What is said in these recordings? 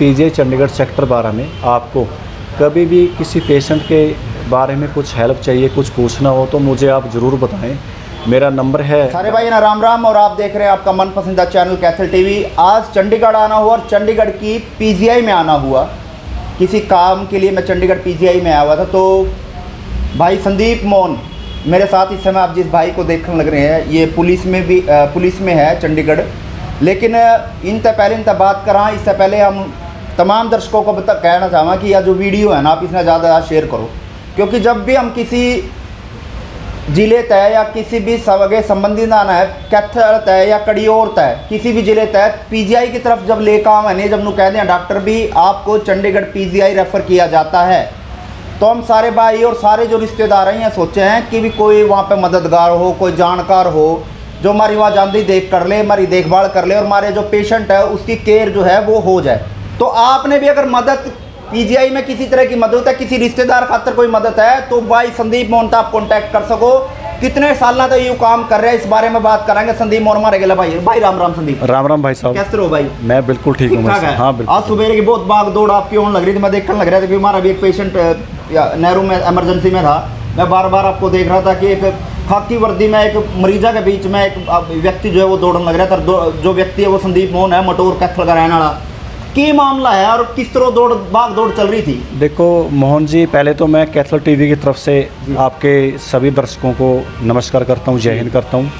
PGI Chandigarh sector 12 में आपको कभी भी किसी पेशेंट के बारे में कुछ हेल्प चाहिए, कुछ पूछना हो तो मुझे आप ज़रूर बताएं। मेरा नंबर है। सारे भाई ना राम राम, और आप देख रहे हैं आपका मनपसंदीदा चैनल कैथल टीवी। आज चंडीगढ़ आना हुआ और चंडीगढ़ की पीजीआई में आना हुआ। किसी काम के लिए मैं चंडीगढ़ पीजीआई में आया हुआ था, तो भाई संदीप मोहन मेरे साथ इस समय आप जिस भाई को देखने लग रहे हैं, ये पुलिस में है चंडीगढ़। लेकिन इनसे बात करा, इससे पहले हम तमाम दर्शकों को कहना चाहूँगा कि यह जो वीडियो है ना, आप इसमें ज़्यादा शेयर करो, क्योंकि जब भी हम किसी जिले तय या किसी भी सवगे संबंधी ना है, कैथल तय या कड़ियोर तय, किसी भी जिले तय पीजीआई की तरफ जब ले काम है नहीं, जब नु कह दें डॉक्टर भी आपको चंडीगढ़ पीजीआई रेफ़र किया जाता है, तो हम सारे भाई और सारे जो रिश्तेदार हैं सोचे हैं कि भी कोई वहाँ पे मददगार हो, कोई जानकार हो जो हमारी वहाँ जानती देख कर ले, हमारी देखभाल कर ले और हमारे जो पेशेंट है उसकी केयर जो है वो हो जाए। तो आपने भी अगर मदद पीजीआई में किसी तरह की मदद है, किसी रिश्तेदार खातर कोई मदद है, तो भाई संदीप मोहन आप कॉन्टैक्ट कर सको। कितने साल तो ये काम कर रहे हैं, इस बारे में बात करेंगे। संदीप मोहन हमारे गला भाई राम राम। संदीप राम राम भाई साहब, कैसे हो भाई? मैं बिल्कुल ठीक हूँ। हाँ बिल्कुल। आज सुबह की बहुत भाग दौड़ आपकी होने लग रही थी, मैं देखने लग रहा था कि हमारा भी एक पेशेंट नेहरू में इमरजेंसी में था। मैं बार बार आपको देख रहा था कि एक खाकी वर्दी में एक मरीजा के बीच में एक व्यक्ति जो है वो दौड़ने लग रहा था। जो व्यक्ति है वो संदीप मोहन है, मटोर कैथल का रहने वाला। की मामला है और किस तरह भाग दौड़ चल रही थी? देखो मोहन जी, पहले तो मैं कैथल टीवी की तरफ से आपके सभी दर्शकों को नमस्कार करता हूँ, जय हिंद करता हूँ।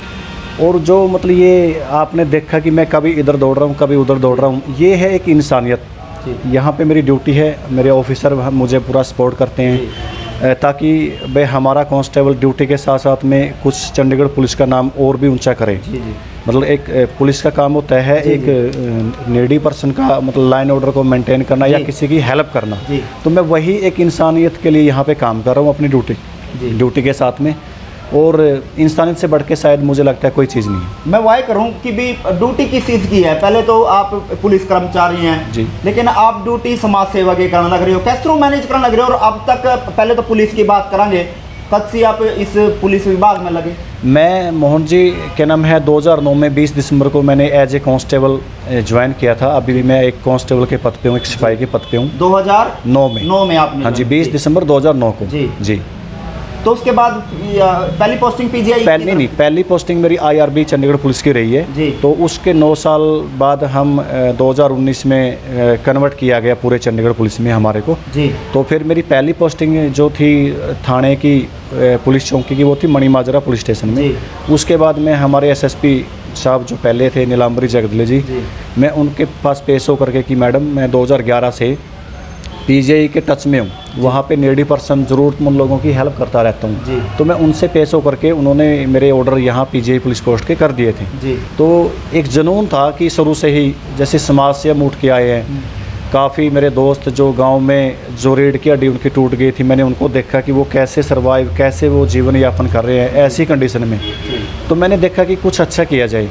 और जो मतलब ये आपने देखा कि मैं कभी इधर दौड़ रहा हूँ, कभी उधर दौड़ रहा हूँ, ये है एक इंसानियत। यहाँ पे मेरी ड्यूटी है, मेरे ऑफिसर मुझे पूरा सपोर्ट करते हैं ताकि भाई हमारा कांस्टेबल ड्यूटी के साथ साथ में कुछ चंडीगढ़ पुलिस का नाम और भी ऊंचा करे। मतलब एक पुलिस का काम होता है एक नीडी पर्सन का मतलब लाइन ऑर्डर को मेंटेन करना या किसी की हेल्प करना। तो मैं वही एक इंसानियत के लिए यहाँ पे काम कर रहा हूँ अपनी ड्यूटी के साथ में। और इंसानियत से बढ़ के शायद मुझे लगता है कोई चीज़ नहीं है। मैं वही करूँ कि भी ड्यूटी किस चीज़ की है? पहले तो आप पुलिस कर्मचारी हैं जी, लेकिन आप ड्यूटी समाज सेवा की करने लग रहे हो, कैसे मैनेज करने लग रहे हो? और अब तक पहले तो पुलिस की बात करेंगे, कब से आप इस पुलिस विभाग में लगे? मैं मोहन जी क्या नाम है 2009 में 20 दिसंबर को मैंने एज ए कांस्टेबल ज्वाइन किया था। अभी भी मैं एक कांस्टेबल के पद पे हूँ, एक सिपाही के पद पे हूँ। 2009 में आपने? हाँ जी, 20 दिसंबर 2009 को जी। तो उसके बाद पहली पोस्टिंग पीजीआई? पहली पोस्टिंग मेरी आईआरबी चंडीगढ़ पुलिस की रही है। तो उसके 9 साल बाद हम 2019 में कन्वर्ट किया गया पूरे चंडीगढ़ पुलिस में हमारे को जी। तो फिर मेरी पहली पोस्टिंग जो थी थाने की पुलिस चौकी की, वो थी मणिमाजरा पुलिस स्टेशन में। उसके बाद में हमारे एसएसपी साहब जो पहले थे नीलांबरी जगदले जी, मैं उनके पास पेश होकर के कि मैडम मैं 2011 से पीजीआई के टच में हूँ, वहाँ पे नीडी पर्सन ज़रूरतमंद लोगों की हेल्प करता रहता हूँ। तो मैं उनसे पेश होकर के उन्होंने मेरे ऑर्डर यहाँ पीजीआई पुलिस पोस्ट के कर दिए थे। तो एक जुनून था कि शुरू से ही जैसे समाज से हम उठ के आए हैं। काफ़ी मेरे दोस्त जो गांव में जो रीढ़ की हड्डी उनकी टूट गई थी, मैंने उनको देखा कि वो कैसे सर्वाइव, कैसे वो जीवन यापन कर रहे हैं ऐसी कंडीशन में। तो मैंने देखा कि कुछ अच्छा किया जाए,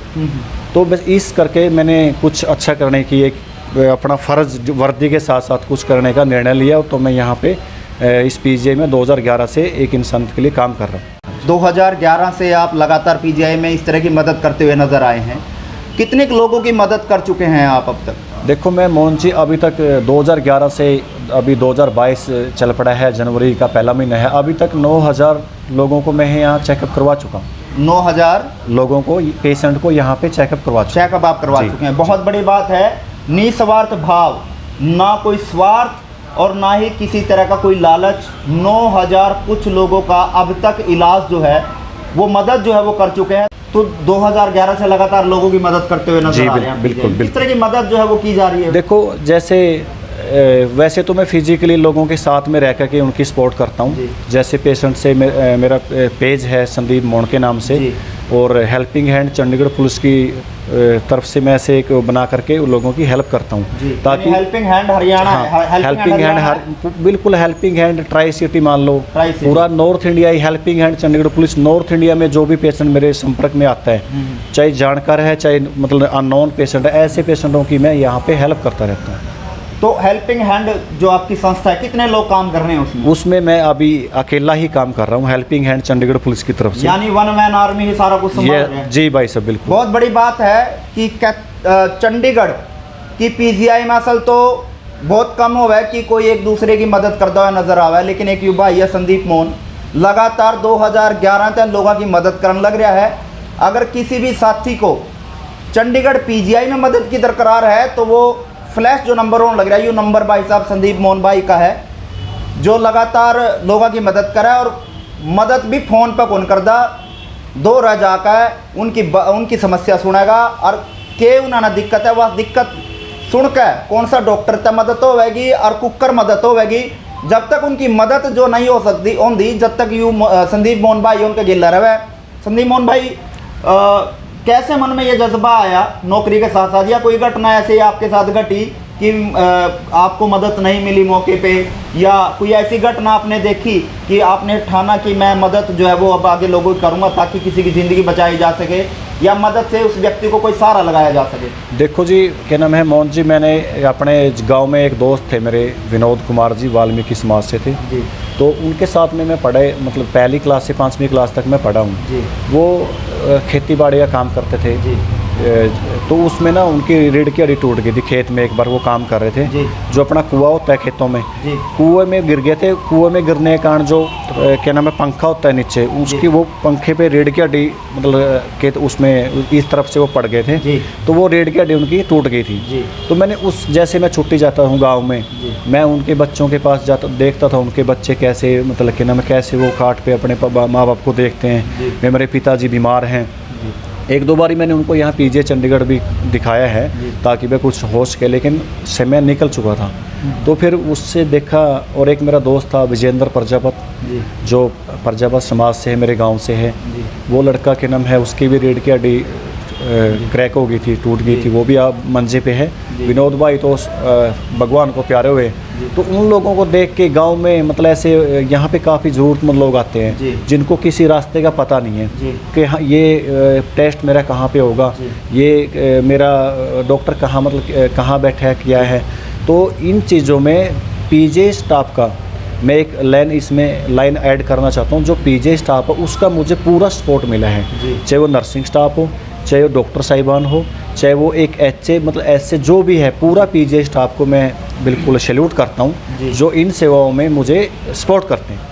तो बस इस करके मैंने कुछ अच्छा करने की एक अपना फ़र्ज़ वर्दी के साथ साथ कुछ करने का निर्णय लिया। तो मैं यहाँ पे इस पीजीआई में 2011 से एक इंसान के लिए काम कर रहा हूँ। 2011 से आप लगातार पीजीआई में इस तरह की मदद करते हुए नज़र आए हैं। कितने लोगों की मदद कर चुके हैं आप अब तक? देखो मैं मोहन जी अभी तक 2011 से अभी 2022 चल पड़ा है, जनवरी का पहला महीना है, अभी तक 9000 लोगों को मैं यहाँ चेकअप करवा चुका हूँ। 9000 लोगों को, पेशेंट को यहाँ पे चेकअप आप करवा चुके हैं। बहुत बड़ी बात है। निस्वार्थ भाव, ना कोई स्वार्थ और ना ही किसी तरह का कोई लालच। 9000 कुछ लोगों का अब तक इलाज जो है वो मदद जो है वो कर चुके हैं। तो 2011 से लगातार लोगों की मदद करते हुए नजर आ रहे हैं। बिल्कुल। इस तरह की मदद जो है वो की जा रही है। देखो जैसे वैसे तो मैं फिजिकली लोगों के साथ में रह कर के उनकी सपोर्ट करता हूँ। जैसे पेशेंट से मेरा पेज है संदीप मोहन के नाम से, और हेल्पिंग हैंड चंडीगढ़ पुलिस की तरफ से मैं ऐसे एक बना करके उन लोगों की हेल्प करता हूँ। ताकि helping hand Haryana, helping hand बिल्कुल हेल्पिंग हैंड ट्राई सिटी मान लो, पूरा नॉर्थ इंडिया ही helping hand Chandigarh police. North India में जो भी पेशेंट मेरे संपर्क में आता है, चाहे जानकार है चाहे मतलब अननोन पेशेंट है, ऐसे पेशेंटों की मैं यहाँ पे हेल्प करता रहता हूँ। तो हेल्पिंग हैंड जो आपकी संस्था है, कितने लोग काम कर रहे हैं उसमें? उसमें मैं अभी अकेला ही काम कर रहा हूँ हेल्पिंग हैंड चंडीगढ़ पुलिस की तरफ से। यानी वन मैन आर्मी ही सारा कुछ संभाल रहे हैं? जी भाई साहब बिल्कुल। बहुत बड़ी बात है कि चंडीगढ़ की पीजीआई में असल तो बहुत कम हुआ है कि कोई एक दूसरे की मदद करता हुआ नजर आवा है, लेकिन एक युवा है संदीप मोहन लगातार 2011 तक लोगों की मदद करने लग रहा है। अगर किसी भी साथी को चंडीगढ़ पीजीआई में मदद की दरकार है तो वो फ्लैश जो नंबर होने लग रहा है, ये नंबर भाई साहब संदीप मोहन भाई का है, जो लगातार लोगों की मदद करे और मदद भी फ़ोन पर कौन करदा, दो रह जाकर उनकी समस्या सुनेगा और के उन्होंने दिक्कत है वह दिक्कत सुन के कौन सा डॉक्टर तक मदद होगी और कुकर मदद होगी। जब तक उनकी मदद जो नहीं हो सकती होंगी, जब तक यू संदीप मोहन भाई उनके गिला रहे। संदीप मोहन भाई कैसे मन में ये जज्बा आया नौकरी के साथ साथ, या कोई घटना ऐसे आपके साथ घटी कि आपको मदद नहीं मिली मौके पे, या कोई ऐसी घटना आपने देखी कि आपने ठाना कि मैं मदद जो है वो अब आगे लोगों की करूँगा ताकि किसी की ज़िंदगी बचाई जा सके या मदद से उस व्यक्ति को कोई सहारा लगाया जा सके? देखो जी, क्या नाम है मोहन जी, मैंने अपने गांव में एक दोस्त थे मेरे विनोद कुमार जी, वाल्मीकि समाज से थे जी। तो उनके साथ में मैं पढ़े, मतलब पहली क्लास से 5वीं क्लास तक मैं पढ़ा हूँ जी। वो खेती बाड़ी का काम करते थे जी। तो उसमें ना उनकी रीढ़ की हड्डी टूट गई थी खेत में, एक बार वो काम कर रहे थे जी। जो अपना कुआं होता है खेतों में, जी। कुएं में गिर गए थे। कुएं में गिरने के कारण जो क्या नाम है पंखा होता है नीचे, उसकी वो पंखे पे रीढ़ की हड्डी मतलब के उसमें इस तरफ से वो पड़ गए थे जी। तो वो रीढ़ की हड्डी उनकी टूट गई थी जी। तो मैंने उस जैसे मैं छुट्टी जाता हूँ गाँव में, मैं उनके बच्चों के पास जाता देखता था उनके बच्चे कैसे मतलब क्या नाम है कैसे वो काट पे अपने माँ बाप को देखते हैं। मैं मेरे पिताजी बीमार हैं, एक दो बारी मैंने उनको यहाँ पीजीआई चंडीगढ़ भी दिखाया है ताकि वह कुछ हो सके, लेकिन समय निकल चुका था। तो फिर उससे देखा, और एक मेरा दोस्त था विजेंद्र प्रजापत जो प्रजापत समाज से है, मेरे गांव से है, वो लड़का के नाम है, उसकी भी रीढ़ की हड्डी क्रैक हो गई थी, टूट गई थी, वो भी आप मंजे पे है। विनोद भाई तो भगवान को प्यारे हुए। तो उन लोगों को देख के गांव में मतलब ऐसे यहाँ पे काफ़ी ज़रूरतमंद लोग आते हैं जिनको किसी रास्ते का पता नहीं है कि हाँ ये टेस्ट मेरा कहाँ पे होगा, ये मेरा डॉक्टर कहाँ मतलब कहाँ बैठा है क्या है। तो इन चीज़ों में पीजीआई स्टाफ का मैं एक लाइन ऐड करना चाहता हूँ। जो पीजीआई स्टाफ है उसका मुझे पूरा सपोर्ट मिला है, चाहे वो नर्सिंग स्टाफ हो, चाहे वो डॉक्टर साहिबान हो, चाहे वो एक एचए मतलब ऐसे जो भी है, पूरा पीजीआई स्टाफ को मैं बिल्कुल सैल्यूट करता हूँ जो इन सेवाओं में मुझे सपोर्ट करते हैं।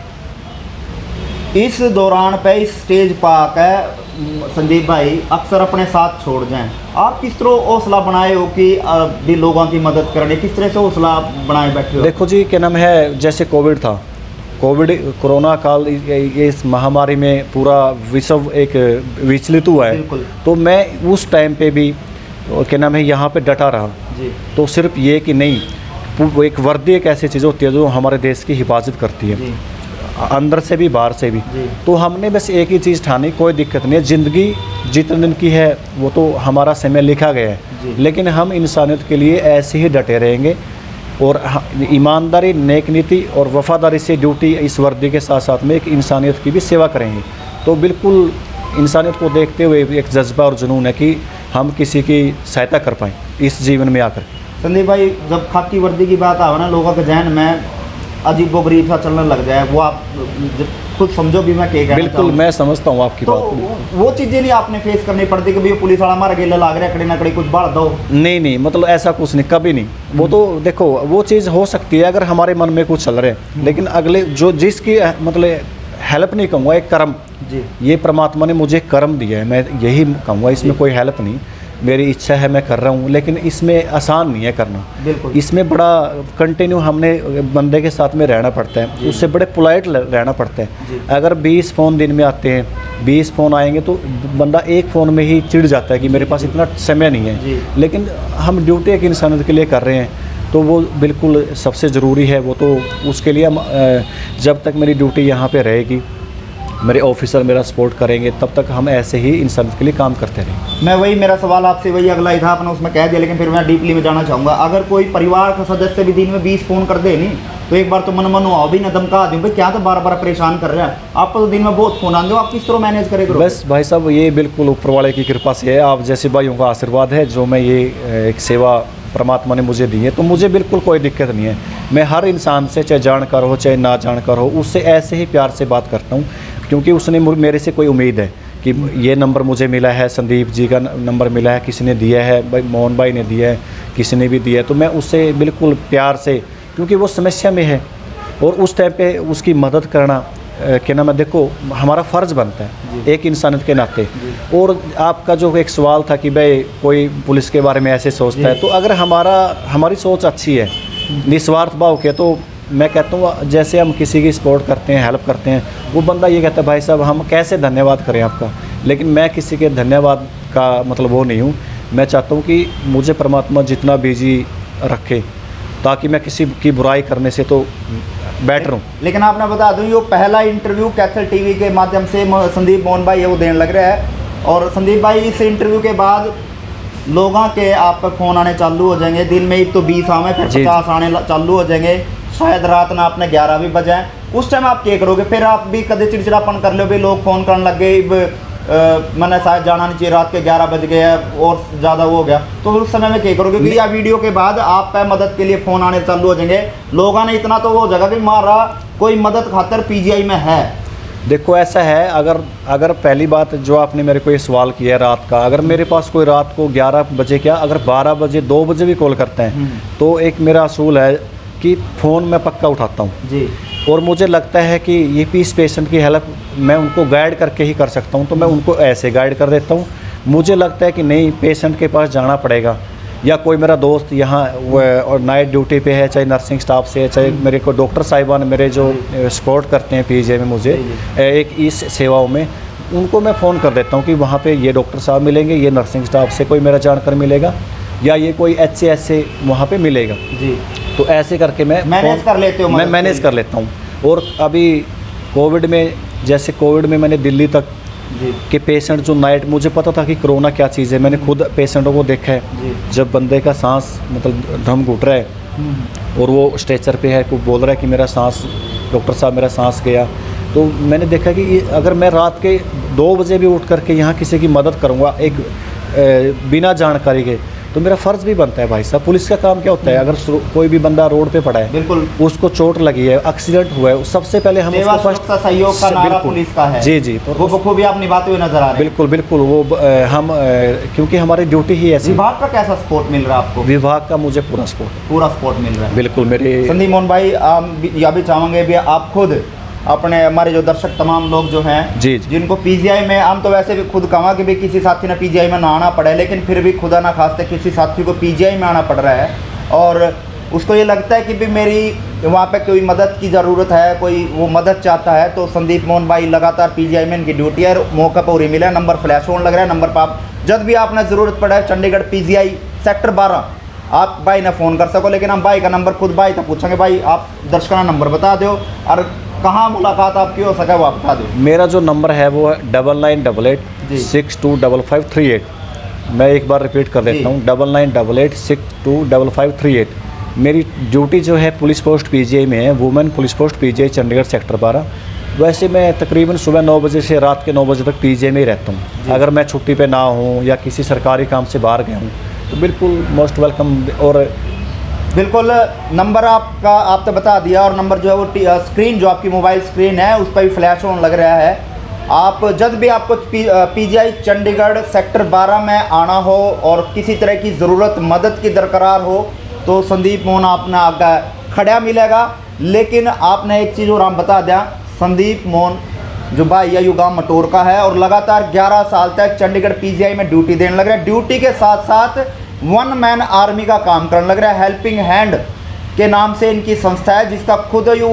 इस दौरान पे इस स्टेज पर आकर संदीप भाई अक्सर अपने साथ छोड़ जाएं, आप किस तरह हौसला बनाए हो कि भी लोगों की मदद करने, किस तरह से हौसला बनाए बैठे हो? देखो जी, क्या नाम है, जैसे कोविड था, कोरोना काल, इस महामारी में पूरा विश्व एक विचलित हुआ है, तो मैं उस टाइम पे भी क्या नाम है यहाँ पे डटा रहा जी। तो सिर्फ ये कि नहीं, एक वर्दी एक ऐसी चीज़ होती है जो हमारे देश की हिफाजत करती है अंदर से भी बाहर से भी। तो हमने बस एक ही चीज़ ठानी, कोई दिक्कत नहीं है, ज़िंदगी जितने दिन की है वो तो हमारा समय लिखा गया है, लेकिन हम इंसानियत के लिए ऐसे ही डटे रहेंगे और ईमानदारी, नेक नीति और वफादारी से ड्यूटी इस वर्दी के साथ साथ में एक इंसानियत की भी सेवा करेंगे। तो बिल्कुल इंसानियत को देखते हुए एक जज्बा और जुनून है कि हम किसी की सहायता कर पाएँ इस जीवन में आकर। संदीप भाई, जब खाकी वर्दी की बात आवे ना, लोगों के जहन में अजीबोगरीब सा चलने लग जाए, वो आप खुद समझो भी मैं क्या बिल्कुल मैं समझता हूँ आपकी बात। वो चीज़ें नहीं आपने फेस करनी पड़ती कि भाई पुलिस वाला हमारा गेला लाग रहा है, खड़े ना खड़े कुछ बढ़ दो? नहीं, मतलब ऐसा कुछ नहीं, कभी नहीं। वो तो देखो वो चीज़ हो सकती है अगर हमारे मन में कुछ चल रहा है, लेकिन अगले जो जिसकी मतलब हेल्प नहीं कहूँगा, एक कर्म जी, ये परमात्मा ने मुझे कर्म दिया है, मैं यही कहूँगा, इसमें कोई हेल्प नहीं, मेरी इच्छा है मैं कर रहा हूँ, लेकिन इसमें आसान नहीं है करना। बिल्कुल, इसमें बड़ा कंटिन्यू हमने बंदे के साथ में रहना पड़ता है, उससे बड़े पोलाइट रहना पड़ता है। अगर 20 फ़ोन दिन में आते हैं, 20 फ़ोन आएंगे तो बंदा एक फ़ोन में ही चिढ़ जाता है कि मेरे पास इतना समय नहीं है, लेकिन हम ड्यूटी एक इंसानियत के लिए कर रहे हैं तो वो बिल्कुल सबसे ज़रूरी है। वो तो उसके लिए हम जब तक मेरी ड्यूटी यहाँ पे रहेगी, मेरे ऑफिसर मेरा सपोर्ट करेंगे, तब तक हम ऐसे ही इंसानियत के लिए काम करते रहेंगे। मैं वही, मेरा सवाल आपसे वही अगला ही था, आपने उसमें कह दिया, लेकिन फिर मैं डीपली में जाना चाहूँगा। अगर कोई परिवार का सदस्य भी दिन में 20 फ़ोन कर दे नहीं, तो एक बार तो मन आओ भी ना, धमका दूँ भाई क्या तो बार बार परेशान कर रहे हैं, आप तो दिन में बहुत फ़ोन आते हो, आप किस तरह मैनेज करेंगे? बस भाई साहब, ये बिल्कुल ऊपर वाले की कृपा से है, आप जैसे भाइयों का आशीर्वाद है जो मैं ये एक सेवा परमात्मा ने मुझे दी है, तो मुझे बिल्कुल कोई दिक्कत नहीं है। मैं हर इंसान से, चाहे जानकर हो चाहे ना जानकर हो, उससे ऐसे ही प्यार से बात करता हूँ, क्योंकि उसने मेरे से कोई उम्मीद है कि ये नंबर मुझे मिला है, संदीप जी का नंबर मिला है, किसी ने दिया है, भाई मोहन भाई ने दिया है, किसी ने भी दिया है तो मैं उससे बिल्कुल प्यार से, क्योंकि वो समस्या में है और उस टाइम पे उसकी मदद करना क्या नाम है, देखो हमारा फ़र्ज़ बनता है एक इंसानियत के नाते। और आपका जो एक सवाल था कि भाई कोई पुलिस के बारे में ऐसे सोचता है, तो अगर हमारी सोच अच्छी है, निस्वार्थ भाव के, तो मैं कहता हूँ जैसे हम किसी की सपोर्ट करते हैं, हेल्प करते हैं, वो बंदा ये कहता है भाई साहब हम कैसे धन्यवाद करें आपका। लेकिन मैं किसी के धन्यवाद का मतलब वो नहीं हूँ। मैं चाहता हूँ कि मुझे परमात्मा जितना बिजी रखे ताकि मैं किसी की बुराई करने से तो बेटर हूँ। लेकिन आपने बता दूं, ये पहला इंटरव्यू कैथल टीवी के माध्यम से संदीप मोहन भाई ये वो देने लग रहा है। और संदीप भाई इस इंटरव्यू के बाद लोगों के आप पर फ़ोन आने चालू हो जाएंगे। दिन में एक तो 20 आवे, फिर 50 आने चालू हो जाएंगे। शायद रात ना आपने 11 भी बजाएं, उस टाइम आप क्या करोगे? फिर आप भी कदे चिड़चिड़ापन कर लो, भी लोग फ़ोन करने लग गए, मैंने शायद जाना नहीं चाहिए, रात के 11 बज गए और ज़्यादा वो हो गया, तो उस समय में क्या करोगे? क्योंकि यह वीडियो के बाद आप पे मदद के लिए फ़ोन आने चालू हो जाएंगे। लोगों ने इतना तो वो हो जाएगा कि मारा कोई मदद खातर पीजीआई में है। देखो ऐसा है, अगर पहली बात जो आपने मेरे को ये सवाल किया है रात का, अगर मेरे पास कोई रात को 11 बजे क्या अगर 12 बजे 2 बजे भी कॉल करते हैं तो एक मेरा असूल है कि फ़ोन मैं पक्का उठाता हूँ जी। और मुझे लगता है कि ये पीस पेशेंट की हेल्प मैं उनको गाइड करके ही कर सकता हूँ, तो मैं उनको ऐसे गाइड कर देता हूँ। मुझे लगता है कि नहीं पेशेंट के पास जाना पड़ेगा, या कोई मेरा दोस्त यहाँ और नाइट ड्यूटी पे है, चाहे नर्सिंग स्टाफ से है, चाहे मेरे को डॉक्टर साहिबान मेरे जो सपोर्ट करते हैं पीजीआई में मुझे एक इस सेवाओं में, उनको मैं फ़ोन कर देता हूँ कि वहाँ पे ये डॉक्टर साहब मिलेंगे, ये नर्सिंग स्टाफ से कोई मेरा जानकार मिलेगा, या ये कोई HCS से वहाँ पे मिलेगा जी। तो ऐसे करके मैं मैनेज कर लेते हो? मैं मैनेज कर लेता हूँ। और अभी कोविड में, जैसे कोविड में मैंने दिल्ली तक के पेशेंट जो नाइट, मुझे पता था कि कोरोना क्या चीज़ है, मैंने खुद पेशेंटों को देखा है जब बंदे का सांस मतलब दम घुट रहा है और वो स्ट्रेचर पे है, कोई बोल रहा है कि मेरा सांस, डॉक्टर साहब मेरा सांस गया, तो मैंने देखा कि अगर मैं रात के 2 बजे भी उठ करके यहाँ किसी की मदद करूँगा एक बिना जानकारी के, तो मेरा फ़र्ज़ भी बनता है भाई साहब। पुलिस का काम क्या होता है, अगर कोई भी बंदा रोड पे पड़ा है, बिल्कुल उसको चोट लगी है, एक्सीडेंट हुआ है, सबसे पहले हम उसको फर्स्ट सहयोग का नारा पुलिस का है। जी जी, वो बखूबी आप निभाते हुए नजर आ रहे हैं। बिल्कुल बिल्कुल, वो हम क्योंकि हमारी ड्यूटी ही ऐसी। विभाग का कैसा सपोर्ट मिल रहा है आपको? विभाग का मुझे पूरा सपोर्ट मिल रहा है। बिल्कुल। मेरे संदीप मोहन भाई यह भी चाहेंगे भी आप खुद अपने, हमारे जो दर्शक तमाम लोग जो हैं जी जिनको पीजीआई में, हम तो वैसे भी खुद कहा कि भी किसी साथी ने पीजीआई में ना आना पड़े, लेकिन फिर भी खुदा ना खास्ते किसी साथी को पीजीआई में आना पड़ रहा है और उसको ये लगता है कि भी मेरी वहाँ पे कोई मदद की ज़रूरत है, कोई वो मदद चाहता है, तो संदीप मोहन भाई लगातार पीजीआई में इनकी ड्यूटी है, मौका पर उन्हें मिला, नंबर फ्लैश होने लग रहा है। नंबर पर आप जब भी आपने ज़रूरत पड़ा चंडीगढ़ पीजीआई सेक्टर 12 आप भाई ने फ़ोन कर सको, लेकिन हम भाई का नंबर खुद भाई तक पूछेंगे, भाई आप दर्शकों का नंबर बता दो और कहाँ मुलाकात आपकी हो सके वो आप बता दो। मेरा जो नंबर है वो है 9988 625538। मैं एक बार रिपीट कर देता हूँ, 9988 625538। मेरी ड्यूटी जो है पुलिस पोस्ट पीजीआई में है, women police post PGI Chandigarh sector 12। वैसे मैं तकरीबन सुबह 9 बजे से रात के 9 बजे तक पीजीआई में ही रहता हूँ। अगर मैं छुट्टी पे ना हूँ या किसी सरकारी काम से बाहर गया हूँ तो बिल्कुल मोस्ट वेलकम। और बिल्कुल नंबर आपका आप तो बता दिया, और नंबर जो है वो स्क्रीन जो आपकी मोबाइल स्क्रीन है उस पर भी फ्लैश होने लग रहा है। आप जब भी आपको पीजीआई चंडीगढ़ सेक्टर 12 में आना हो और किसी तरह की ज़रूरत मदद की दरकार हो तो संदीप मोहन आपने आगे खड़ा मिलेगा। लेकिन आपने एक चीज़ और हम बता दें, संदीप मोहन जो भाई है युगाम मटोर का है और लगातार 11 साल तक चंडीगढ़ पीजीआई में ड्यूटी देने लग रहा है। ड्यूटी के साथ साथ 1 मैन आर्मी का काम करने लग रहा है। हेल्पिंग हैंड के नाम से इनकी संस्था है जिसका खुद यू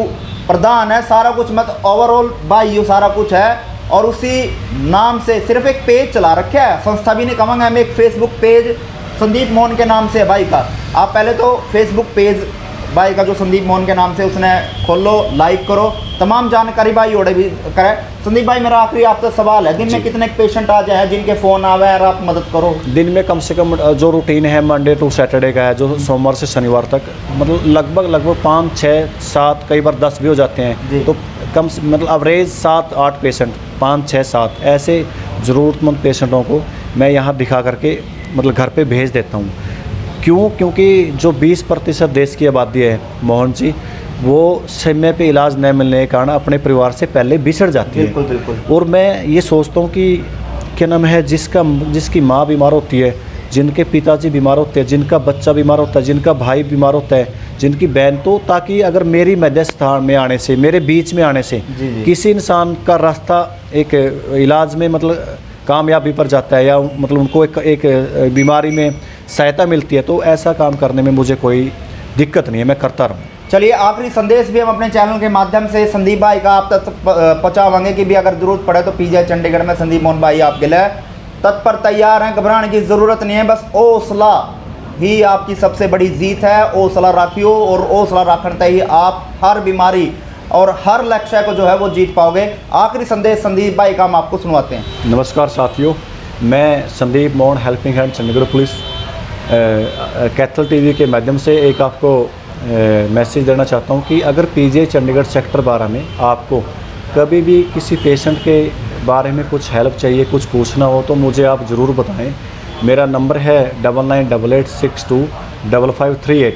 प्रधान है। सारा कुछ मत ओवरऑल भाई यू सारा कुछ है और उसी नाम से सिर्फ एक पेज चला रखा है, संस्था भी नहीं कहूँगा हम, एक फेसबुक पेज संदीप मोहन के नाम से है भाई का। आप पहले तो फेसबुक पेज भाई का जो संदीप मोहन के नाम से उसने खोलो, लाइक करो, तमाम जानकारी भाई ओढ़े भी करें। संदीप भाई मेरा आखिरी आपसे सवाल है, दिन में कितने पेशेंट आ जाए जिनके फ़ोन आवे और आप मदद करो? दिन में कम से कम जो रूटीन है मंडे टू सैटरडे का है, जो सोमवार से शनिवार तक, मतलब लगभग 5, 6, 7 कई बार 10 भी हो जाते हैं, तो कम से मतलब एवरेज 7-8 पेशेंट, 5, 6, 7 ऐसे ज़रूरतमंद पेशेंटों को मैं यहाँ दिखा करके मतलब घर पे भेज देता हूँ। क्यों? क्योंकि जो 20% देश की आबादी है मोहन जी, वो समय पे इलाज न मिलने के कारण अपने परिवार से पहले बिछड़ जाती है। बिल्कुल। और मैं ये सोचता हूँ कि क्या नाम है, जिसकी माँ बीमार होती है, जिनके पिताजी बीमार होते हैं, जिनका बच्चा बीमार होता है, जिनका भाई बीमार होता है, जिनकी बहन, तो ताकि अगर मेरी मध्यस्थता में आने से, मेरे बीच में आने से किसी इंसान का रास्ता एक इलाज में मतलब कामयाबी पर जाता है, या मतलब उनको एक बीमारी में सहायता मिलती है, तो ऐसा काम करने में मुझे कोई दिक्कत नहीं है, मैं करता रहूँ। चलिए, आखिरी संदेश भी हम अपने चैनल के माध्यम से संदीप भाई का आप तक पहुँचावांगे कि भी अगर ज़रूरत पड़े तो पीजीआई चंडीगढ़ में संदीप मोहन भाई आपके लिए तत्पर तैयार हैं। घबराने की ज़रूरत नहीं है, बस हौसला ही आपकी सबसे बड़ी जीत है। हौसला रखियो, और हौसला रखते ही आप हर बीमारी और हर लक्ष्य को जो है वो जीत पाओगे। आखिरी संदेश संदीप भाई का हम आपको सुनवाते हैं। नमस्कार साथियों, मैं Sandeep Mohan, helping hand Chandigarh police, Kaithal TV के माध्यम से एक आपको मैसेज देना चाहता हूं कि अगर पीजीआई चंडीगढ़ सेक्टर 12 में आपको कभी भी किसी पेशेंट के बारे में कुछ हेल्प चाहिए, कुछ पूछना हो, तो मुझे आप ज़रूर बताएं। मेरा नंबर है 9988625538।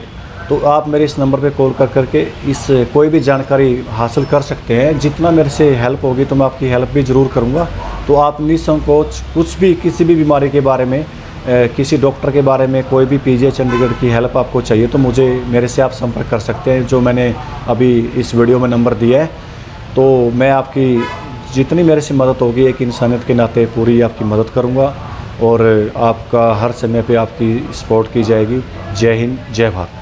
तो आप मेरे इस नंबर पे कॉल करके इस कोई भी जानकारी हासिल कर सकते हैं। जितना मेरे से हेल्प होगी तो मैं आपकी हेल्प भी ज़रूर करूँगा। तो आप निसंकोच कुछ भी, किसी भी बीमारी के बारे में, किसी डॉक्टर के बारे में, कोई भी पीजीआई चंडीगढ़ की हेल्प आपको चाहिए तो मुझे, मेरे से आप संपर्क कर सकते हैं, जो मैंने अभी इस वीडियो में नंबर दिया है। तो मैं आपकी जितनी मेरे से मदद होगी, एक इंसानियत के नाते पूरी आपकी मदद करूंगा, और आपका हर समय पे आपकी सपोर्ट की जाएगी। जय हिंद, जय भारत।